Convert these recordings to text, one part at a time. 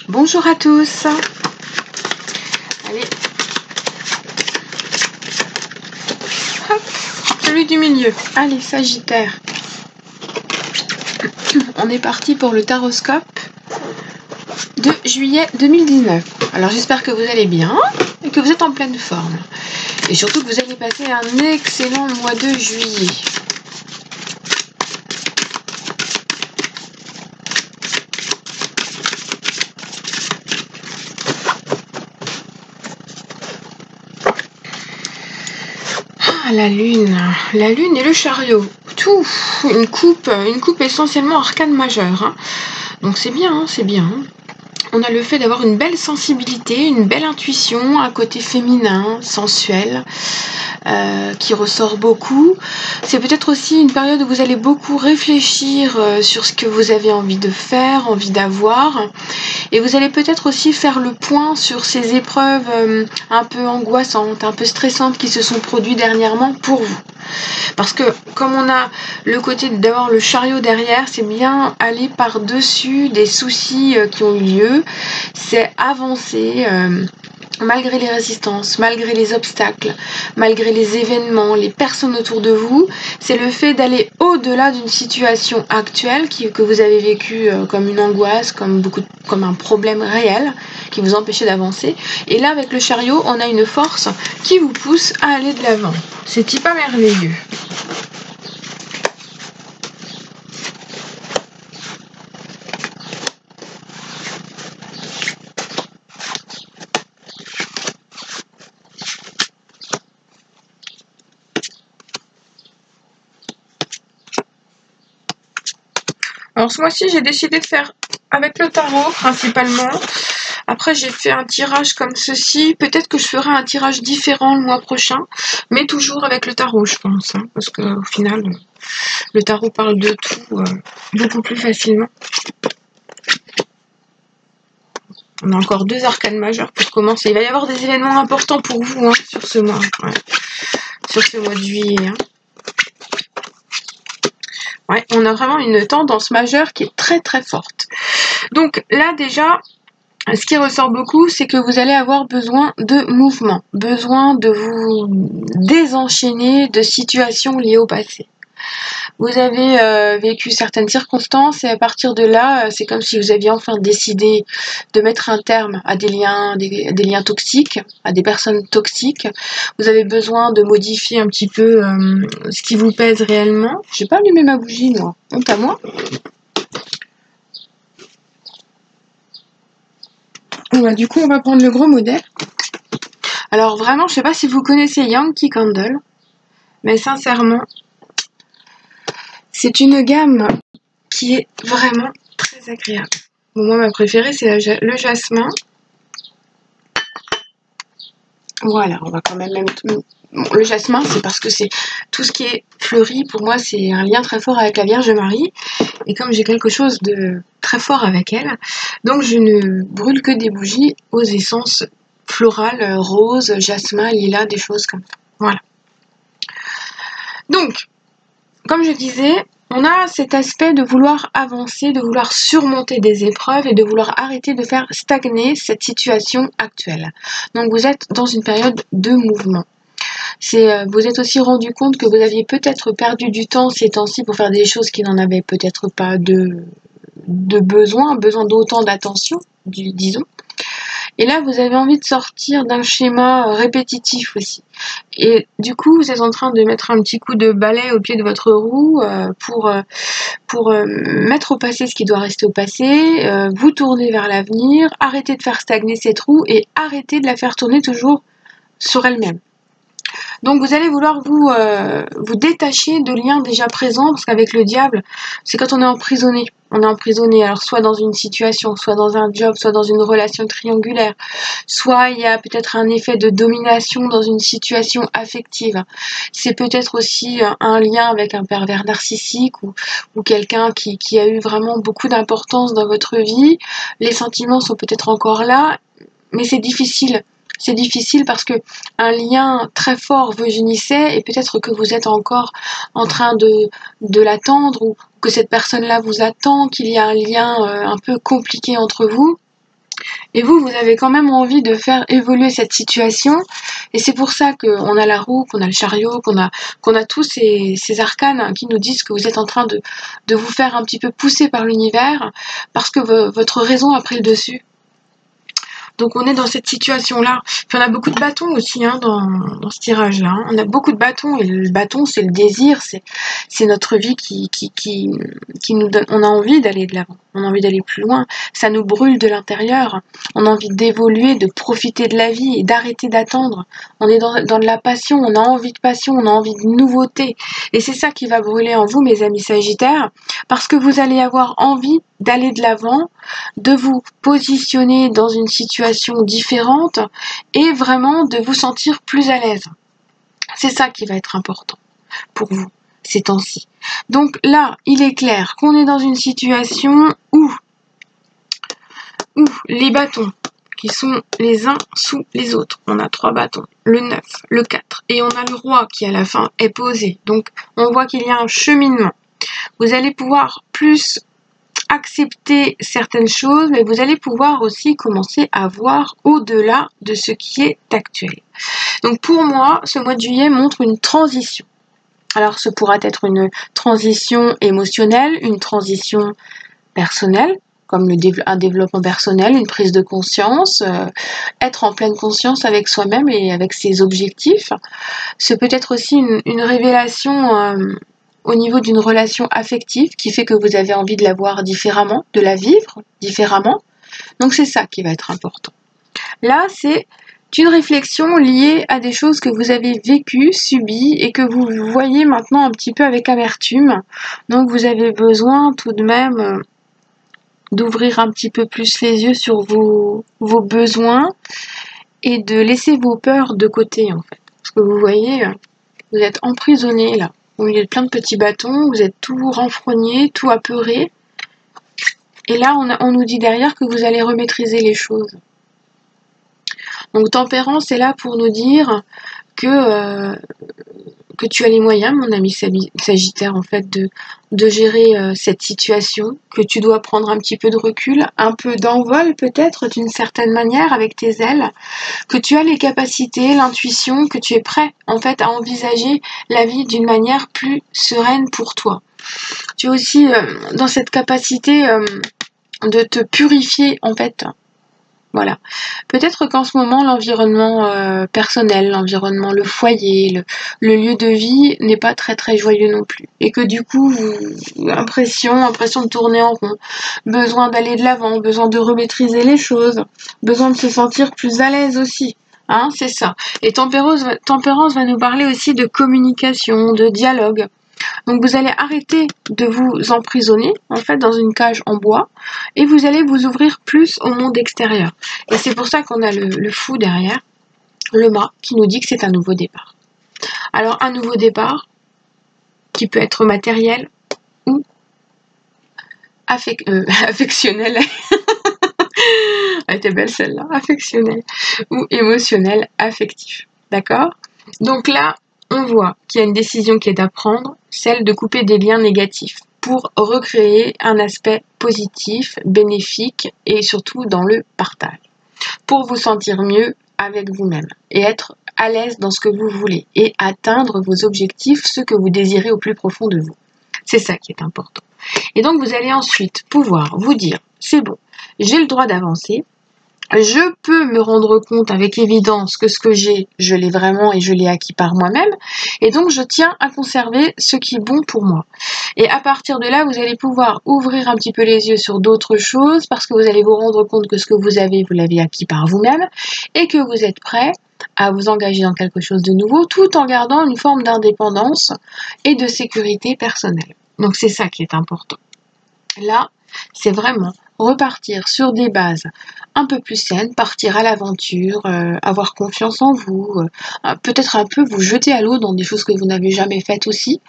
Bonjour à tous. Allez. Hop, celui du milieu. Allez, Sagittaire. On est parti pour le taroscope de juillet 2019. Alors j'espère que vous allez bien et que vous êtes en pleine forme. Et surtout que vous allez passer un excellent mois de juillet. La lune et le chariot, tout, une coupe essentiellement arcane majeure, hein. Donc c'est bien, hein, c'est bien. On a le fait d'avoir une belle sensibilité, une belle intuition, un côté féminin, sensuel, qui ressort beaucoup. C'est peut-être aussi une période où vous allez beaucoup réfléchir sur ce que vous avez envie de faire, envie d'avoir. Et vous allez peut-être aussi faire le point sur ces épreuves un peu angoissantes, un peu stressantes qui se sont produites dernièrement pour vous. Parce que comme on a le côté d'avoir le chariot derrière, c'est bien aller par-dessus des soucis qui ont eu lieu. C'est avancer malgré les résistances, malgré les obstacles, malgré les événements, les personnes autour de vous. C'est le fait d'aller au-delà d'une situation actuelle que vous avez vécue comme une angoisse, comme un problème réel qui vous empêchait d'avancer. Et là, avec le chariot, on a une force qui vous pousse à aller de l'avant. C'est pas merveilleux. Alors ce mois-ci, j'ai décidé de faire avec le tarot principalement. Après, j'ai fait un tirage comme ceci. Peut-être que je ferai un tirage différent le mois prochain, mais toujours avec le tarot, je pense, hein, parce qu'au final, le tarot parle de tout beaucoup plus facilement. On a encore 2 arcanes majeures pour commencer. Il va y avoir des événements importants pour vous, hein, sur ce mois, sur ce mois de juillet. Hein. Ouais, on a vraiment une tendance majeure qui est très très forte. Donc là déjà, ce qui ressort beaucoup, c'est que vous allez avoir besoin de mouvement, besoin de vous désenchaîner de situations liées au passé. Vous avez vécu certaines circonstances et à partir de là, c'est comme si vous aviez enfin décidé de mettre un terme à des liens toxiques, à des personnes toxiques. Vous avez besoin de modifier un petit peu ce qui vous pèse réellement. J'ai pas allumé ma bougie, moi. Honte à moi. Ouais, du coup, on va prendre le gros modèle. Alors vraiment, je sais pas si vous connaissez Yankee Candle, mais sincèrement, c'est une gamme qui est vraiment très agréable. Bon, moi, ma préférée, c'est le jasmin. Voilà, on va quand même bon, le jasmin, c'est parce que c'est tout ce qui est fleuri. Pour moi, c'est un lien très fort avec la Vierge Marie. Et comme j'ai quelque chose de très fort avec elle, donc je ne brûle que des bougies aux essences florales, rose, jasmin, lilas, des choses comme ça. Voilà. Donc, comme je disais, on a cet aspect de vouloir avancer, de vouloir surmonter des épreuves et de vouloir arrêter de faire stagner cette situation actuelle. Donc vous êtes dans une période de mouvement. Vous êtes aussi rendu compte que vous aviez peut-être perdu du temps ces temps-ci pour faire des choses qui n'en avaient peut-être pas de besoin d'autant d'attention, disons. Et là, vous avez envie de sortir d'un schéma répétitif aussi. Et du coup, vous êtes en train de mettre un petit coup de balai au pied de votre roue pour mettre au passé ce qui doit rester au passé, vous tourner vers l'avenir, arrêter de faire stagner cette roue et arrêter de la faire tourner toujours sur elle-même. Donc vous allez vouloir vous détacher de liens déjà présents, parce qu'avec le diable, c'est quand on est emprisonné. On est emprisonné, alors soit dans une situation, soit dans un job, soit dans une relation triangulaire, soit il y a peut-être un effet de domination dans une situation affective. C'est peut-être aussi un lien avec un pervers narcissique ou quelqu'un qui a eu vraiment beaucoup d'importance dans votre vie. Les sentiments sont peut-être encore là, mais c'est difficile. C'est difficile parce que un lien très fort vous unissait et peut-être que vous êtes encore en train de l'attendre ou que cette personne-là vous attend, qu'il y a un lien un peu compliqué entre vous. Et vous avez quand même envie de faire évoluer cette situation. Et c'est pour ça qu'on a la roue, qu'on a le chariot, qu'on a tous ces arcanes qui nous disent que vous êtes en train de vous faire un petit peu pousser par l'univers parce que votre raison a pris le dessus. Donc on est dans cette situation-là. Puis on a beaucoup de bâtons aussi dans ce tirage-là. On a beaucoup de bâtons et le bâton, c'est le désir, c'est notre vie qui nous donne. On a envie d'aller de l'avant, on a envie d'aller plus loin. Ça nous brûle de l'intérieur. On a envie d'évoluer, de profiter de la vie et d'arrêter d'attendre. On est dans de la passion, on a envie de passion, on a envie de nouveauté. Et c'est ça qui va brûler en vous, mes amis Sagittaires, parce que vous allez avoir envie d'aller de l'avant, de vous positionner dans une situation différente et vraiment de vous sentir plus à l'aise. C'est ça qui va être important pour vous ces temps-ci. Donc là, il est clair qu'on est dans une situation où les bâtons qui sont les uns sous les autres. On a 3 bâtons, le 9, le 4 et on a le roi qui à la fin est posé. Donc on voit qu'il y a un cheminement. Vous allez pouvoir plus accepter certaines choses, mais vous allez pouvoir aussi commencer à voir au-delà de ce qui est actuel. Donc pour moi, ce mois de juillet montre une transition. Alors ce pourra être une transition émotionnelle, une transition personnelle, comme un développement personnel, une prise de conscience, être en pleine conscience avec soi-même et avec ses objectifs. C'est peut-être aussi une révélation au niveau d'une relation affective qui fait que vous avez envie de la voir différemment, de la vivre différemment. Donc c'est ça qui va être important. Là, c'est une réflexion liée à des choses que vous avez vécues, subies et que vous voyez maintenant un petit peu avec amertume. Donc vous avez besoin tout de même d'ouvrir un petit peu plus les yeux sur vos besoins et de laisser vos peurs de côté en fait. Parce que vous voyez, vous êtes emprisonné là. Au milieu de plein de petits bâtons, vous êtes tout renfrogné, tout apeuré. Et là, on nous dit derrière que vous allez remaîtriser les choses. Donc Tempérance est là pour nous dire que tu as les moyens, mon ami Sagittaire, en fait, de gérer cette situation, que tu dois prendre un petit peu de recul, un peu d'envol peut-être, d'une certaine manière, avec tes ailes, que tu as les capacités, l'intuition, que tu es prêt, en fait, à envisager la vie d'une manière plus sereine pour toi. Tu es aussi dans cette capacité de te purifier, en fait. Voilà. Peut-être qu'en ce moment, l'environnement personnel, l'environnement, le foyer, le lieu de vie n'est pas très très joyeux non plus. Et que du coup, impression de tourner en rond, besoin d'aller de l'avant, besoin de remaîtriser les choses, besoin de se sentir plus à l'aise aussi. Hein, c'est ça. Et Tempérance va nous parler aussi de communication, de dialogue. Donc vous allez arrêter de vous emprisonner en fait dans une cage en bois et vous allez vous ouvrir plus au monde extérieur. Et c'est pour ça qu'on a le fou derrière, le mât, qui nous dit que c'est un nouveau départ. Alors un nouveau départ qui peut être matériel ou affectionnel. Elle était belle celle-là, affectionnel ou émotionnel, affectif. D'accord? Donc là, on voit qu'il y a une décision qui est à prendre, celle de couper des liens négatifs pour recréer un aspect positif, bénéfique et surtout dans le partage. Pour vous sentir mieux avec vous-même et être à l'aise dans ce que vous voulez et atteindre vos objectifs, ceux que vous désirez au plus profond de vous. C'est ça qui est important. Et donc vous allez ensuite pouvoir vous dire, c'est bon, j'ai le droit d'avancer, je peux me rendre compte avec évidence que ce que j'ai, je l'ai vraiment et je l'ai acquis par moi-même. Et donc, je tiens à conserver ce qui est bon pour moi. Et à partir de là, vous allez pouvoir ouvrir un petit peu les yeux sur d'autres choses parce que vous allez vous rendre compte que ce que vous l'avez acquis par vous-même et que vous êtes prêt à vous engager dans quelque chose de nouveau tout en gardant une forme d'indépendance et de sécurité personnelle. Donc, c'est ça qui est important. Là, c'est vraiment repartir sur des bases un peu plus saines, partir à l'aventure, avoir confiance en vous, peut-être un peu vous jeter à l'eau dans des choses que vous n'avez jamais faites aussi.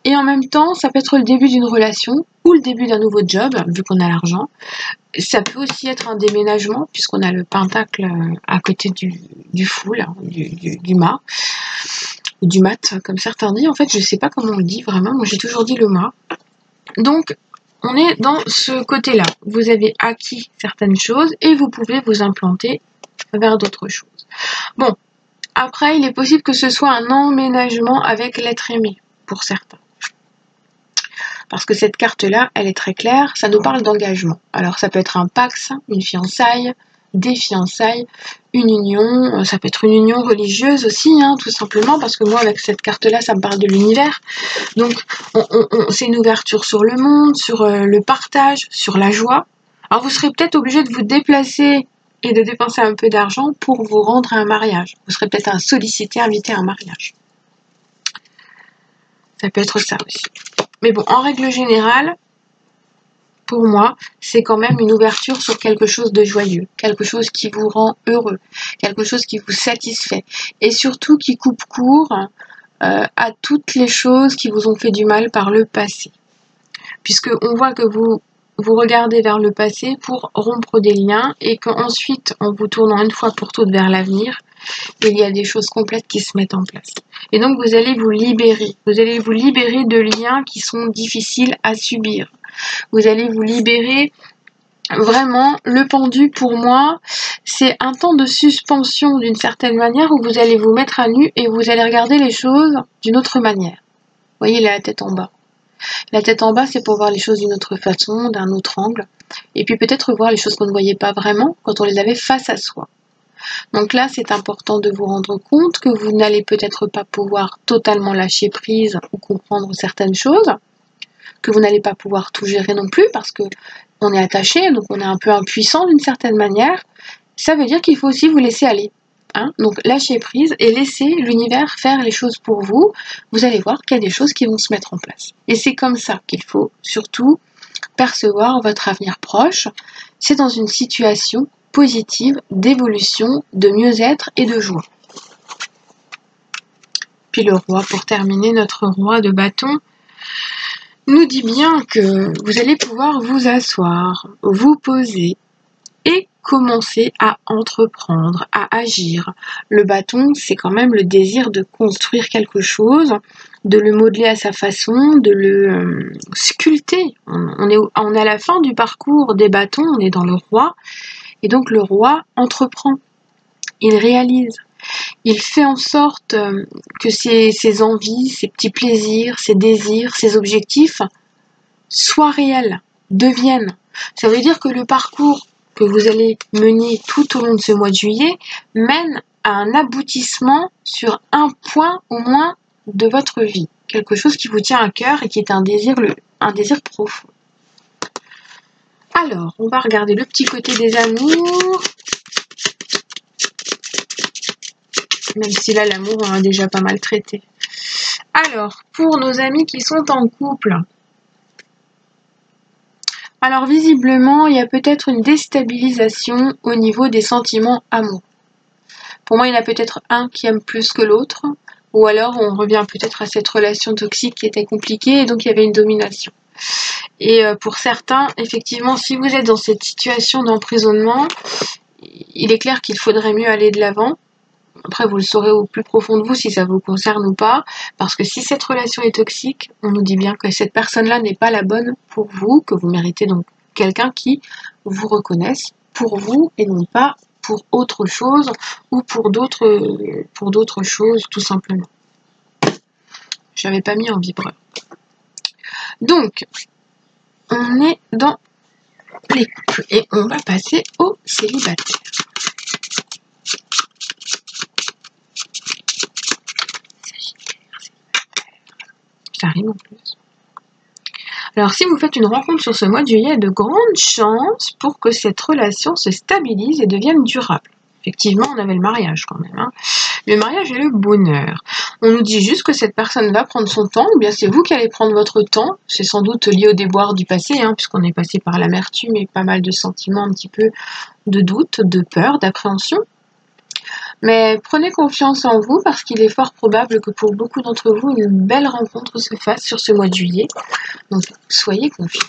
Et en même temps, ça peut être le début d'une relation ou le début d'un nouveau job, vu qu'on a l'argent. Ça peut aussi être un déménagement, puisqu'on a le pentacle à côté du fou, là, du mât, ou du mat, comme certains disent. En fait, je sais pas comment on le dit vraiment, moi j'ai toujours dit le mât. Donc, on est dans ce côté-là. Vous avez acquis certaines choses et vous pouvez vous implanter vers d'autres choses. Bon, après, il est possible que ce soit un emménagement avec l'être aimé, pour certains. Parce que cette carte-là, elle est très claire, ça nous parle d'engagement. Alors, ça peut être un pax, une fiançaille, des fiançailles, une union, ça peut être une union religieuse aussi, hein, tout simplement, parce que moi, avec cette carte-là, ça me parle de l'univers. Donc, c'est une ouverture sur le monde, sur le partage, sur la joie. Alors, vous serez peut-être obligé de vous déplacer et de dépenser un peu d'argent pour vous rendre à un mariage. Vous serez peut-être sollicité, invité à un mariage. Ça peut être ça aussi. Mais bon, en règle générale, pour moi, c'est quand même une ouverture sur quelque chose de joyeux, quelque chose qui vous rend heureux, quelque chose qui vous satisfait, et surtout qui coupe court à toutes les choses qui vous ont fait du mal par le passé. Puisque on voit que vous regardez vers le passé pour rompre des liens, et qu'ensuite, en vous tournant une fois pour toutes vers l'avenir, il y a des choses complètes qui se mettent en place. Et donc, vous allez vous libérer. Vous allez vous libérer de liens qui sont difficiles à subir. Vous allez vous libérer. Vraiment, le pendu, pour moi, c'est un temps de suspension d'une certaine manière où vous allez vous mettre à nu et vous allez regarder les choses d'une autre manière. Vous voyez, la tête en bas. La tête en bas, c'est pour voir les choses d'une autre façon, d'un autre angle. Et puis peut-être voir les choses qu'on ne voyait pas vraiment quand on les avait face à soi. Donc là, c'est important de vous rendre compte que vous n'allez peut-être pas pouvoir totalement lâcher prise ou comprendre certaines choses, que vous n'allez pas pouvoir tout gérer non plus parce que on est attaché, donc on est un peu impuissant d'une certaine manière. Ça veut dire qu'il faut aussi vous laisser aller. Hein, donc lâchez prise et laissez l'univers faire les choses pour vous. Vous allez voir qu'il y a des choses qui vont se mettre en place. Et c'est comme ça qu'il faut surtout percevoir votre avenir proche. C'est dans une situation positive d'évolution, de mieux-être et de joie. Puis le roi, pour terminer, notre roi de bâton, nous dit bien que vous allez pouvoir vous asseoir, vous poser et commencer à entreprendre, à agir. Le bâton, c'est quand même le désir de construire quelque chose, de le modeler à sa façon, de le sculpter. On est à la fin du parcours des bâtons, on est dans le roi, et donc le roi entreprend, il réalise. Il fait en sorte que ses envies, ses petits plaisirs, ses désirs, ses objectifs soient réels, deviennent. Ça veut dire que le parcours que vous allez mener tout au long de ce mois de juillet mène à un aboutissement sur un point au moins de votre vie. Quelque chose qui vous tient à cœur et qui est un désir profond. Alors, on va regarder le petit côté des amours. Même si là, l'amour, on a déjà pas mal traité. Alors, pour nos amis qui sont en couple. Alors, visiblement, il y a peut-être une déstabilisation au niveau des sentiments amoureux. Pour moi, il y en a peut-être un qui aime plus que l'autre. Ou alors, on revient peut-être à cette relation toxique qui était compliquée et donc il y avait une domination. Et pour certains, effectivement, si vous êtes dans cette situation d'emprisonnement, il est clair qu'il faudrait mieux aller de l'avant. Après, vous le saurez au plus profond de vous si ça vous concerne ou pas. Parce que si cette relation est toxique, on nous dit bien que cette personne-là n'est pas la bonne pour vous, que vous méritez donc quelqu'un qui vous reconnaisse pour vous et non pas pour autre chose ou pour d'autres choses, tout simplement. Je n'avais pas mis en vibreur. Donc, on est dans les couples et on va passer aux célibataires. Ça rime en plus. Alors, si vous faites une rencontre sur ce mois de juillet, il y a de grandes chances pour que cette relation se stabilise et devienne durable. Effectivement, on avait le mariage quand même. Hein. Le mariage et le bonheur. On nous dit juste que cette personne va prendre son temps, ou bien c'est vous qui allez prendre votre temps. C'est sans doute lié au déboire du passé, hein, puisqu'on est passé par l'amertume et pas mal de sentiments un petit peu de doute, de peur, d'appréhension. Mais prenez confiance en vous parce qu'il est fort probable que pour beaucoup d'entre vous, une belle rencontre se fasse sur ce mois de juillet. Donc, soyez confiants.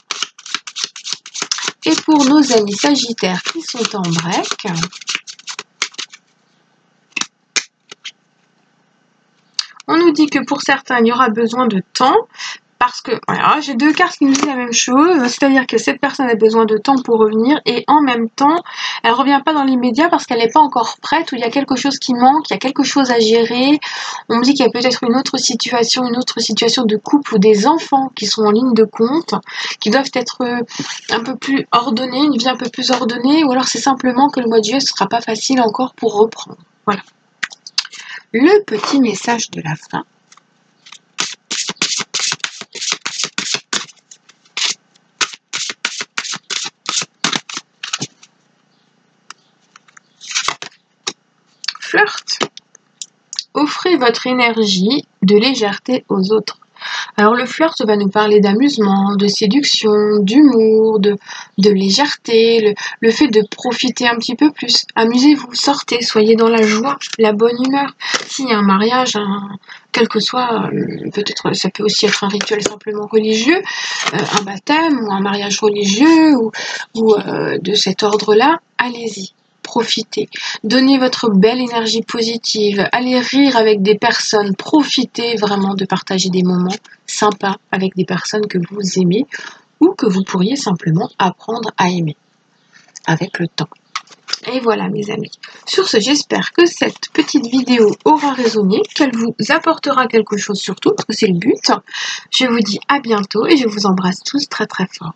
Et pour nos amis sagittaires qui sont en break, on nous dit que pour certains, il y aura besoin de temps Parce que voilà, j'ai deux cartes qui nous disent la même chose, c'est-à-dire que cette personne a besoin de temps pour revenir et en même temps, elle revient pas dans l'immédiat parce qu'elle n'est pas encore prête ou il y a quelque chose qui manque, il y a quelque chose à gérer. On me dit qu'il y a peut-être une autre situation de couple ou des enfants qui sont en ligne de compte, qui doivent être un peu plus ordonnés, une vie un peu plus ordonnée, ou alors c'est simplement que le mois de juillet, ce sera pas facile encore pour reprendre. Voilà. Le petit message de la fin. Flirt. Offrez votre énergie de légèreté aux autres. Alors le flirt va nous parler d'amusement, de séduction, d'humour, de légèreté, le fait de profiter un petit peu plus. Amusez-vous, sortez, soyez dans la joie, la bonne humeur. S'il y a un mariage, quel que soit, peut-être ça peut aussi être un rituel simplement religieux, un baptême ou un mariage religieux ou de cet ordre-là, allez-y. Profitez, donnez votre belle énergie positive, allez rire avec des personnes, profitez vraiment de partager des moments sympas avec des personnes que vous aimez ou que vous pourriez simplement apprendre à aimer avec le temps. Et voilà mes amis, sur ce j'espère que cette petite vidéo aura résonné, qu'elle vous apportera quelque chose surtout, parce que c'est le but. Je vous dis à bientôt et je vous embrasse tous très très fort.